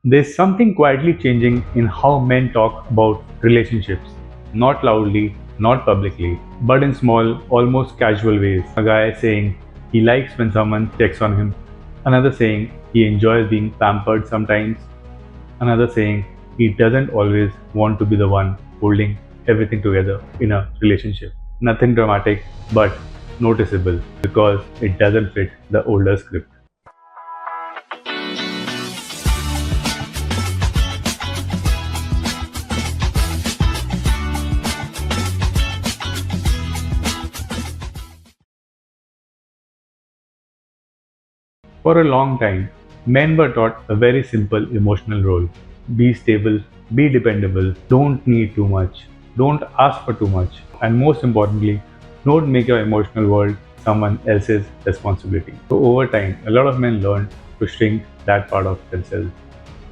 There's something quietly changing in how men talk about relationships. Not loudly, not publicly, but in small, almost casual ways. A guy saying he likes when someone checks on him, another saying he enjoys being pampered sometimes, another saying he doesn't always want to be the one holding everything together in a relationship. Nothing dramatic, but noticeable because it doesn't fit the older script. For a long time, men were taught a very simple emotional role: be stable, be dependable, don't need too much, don't ask for too much, and most importantly, don't make your emotional world someone else's responsibility. So, over time, a lot of men learned to shrink that part of themselves,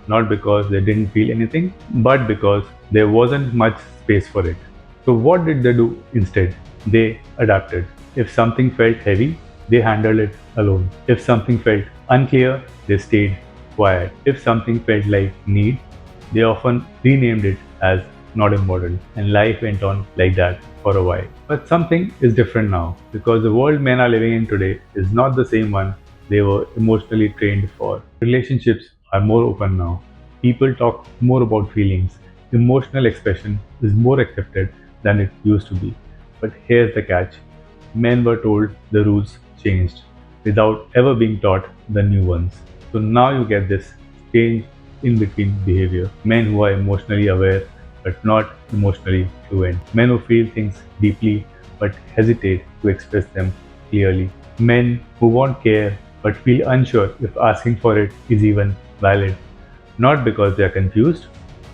not because they didn't feel anything, but because there wasn't much space for it. So, what did they do instead? They adapted. If something felt heavy, they handled it alone. If something felt unclear, they stayed quiet. If something felt like need, they often renamed it as not important. And life went on like that for a while. But something is different now because the world men are living in today is not the same one they were emotionally trained for. Relationships are more open now. People talk more about feelings. Emotional expression is more accepted than it used to be. But here's the catch: men were told the rules changed without ever being taught the new ones. So now you get this strange in between behavior. Men who are emotionally aware but not emotionally fluent. Men who feel things deeply but hesitate to express them clearly. Men who want care but feel unsure if asking for it is even valid. Not because they are confused,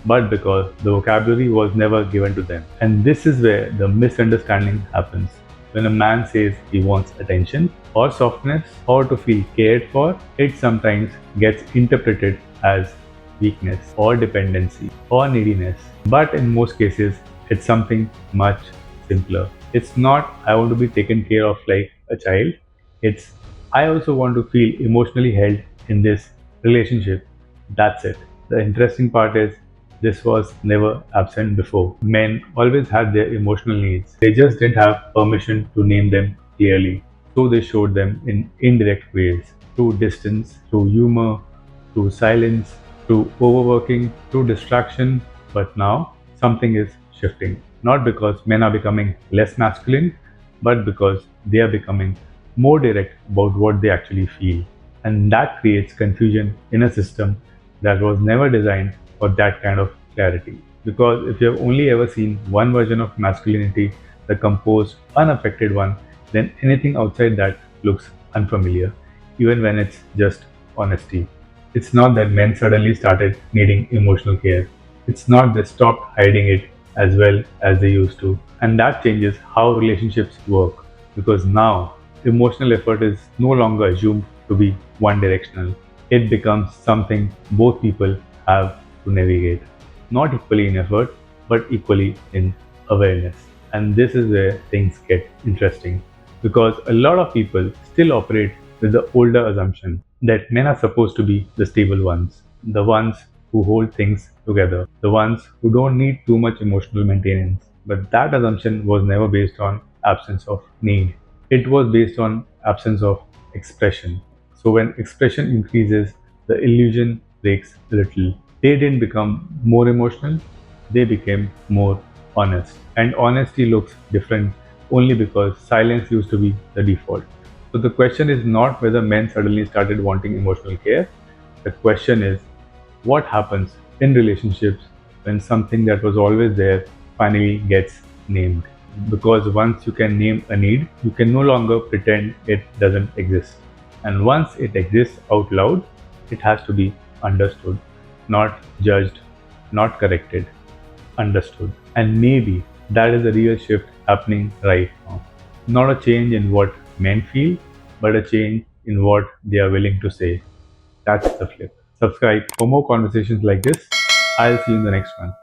but because the vocabulary was never given to them. And this is where the misunderstanding happens. When a man says he wants attention or softness or to feel cared for, it sometimes gets interpreted as weakness or dependency or neediness. But in most cases, it's something much simpler. It's not "I want to be taken care of like a child." It's "I also want to feel emotionally held in this relationship." That's it. The interesting part is this was never absent before. Men always had their emotional needs. They just didn't have permission to name them clearly. So they showed them in indirect ways: through distance, through humor, through silence, through overworking, through distraction. But now something is shifting. Not because men are becoming less masculine, but because they are becoming more direct about what they actually feel. And that creates confusion in a system that was never designed for that kind of clarity. Because if you have only ever seen one version of masculinity, the composed, unaffected one, then anything outside that looks unfamiliar, even when it's just honesty. It's not that men suddenly started needing emotional care. It's not they stopped hiding it as well as they used to. And that changes how relationships work because now emotional effort is no longer assumed to be one directional. It becomes something both people have to navigate. Not equally in effort, but equally in awareness. And this is where things get interesting because a lot of people still operate with the older assumption that men are supposed to be the stable ones, the ones who hold things together, the ones who don't need too much emotional maintenance. But that assumption was never based on absence of need. It was based on absence of expression. So when expression increases, the illusion breaks a little. They didn't become more emotional, they became more honest. And honesty looks different only because silence used to be the default. So the question is not whether men suddenly started wanting emotional care. The question is what happens in relationships when something that was always there finally gets named. Because once you can name a need, you can no longer pretend it doesn't exist. And once it exists out loud, it has to be understood, not judged, not corrected, understood. And maybe that is the real shift happening right now. Not a change in what men feel, but a change in what they are willing to say. That's the flip. Subscribe for more conversations like this. I'll see you in the next one.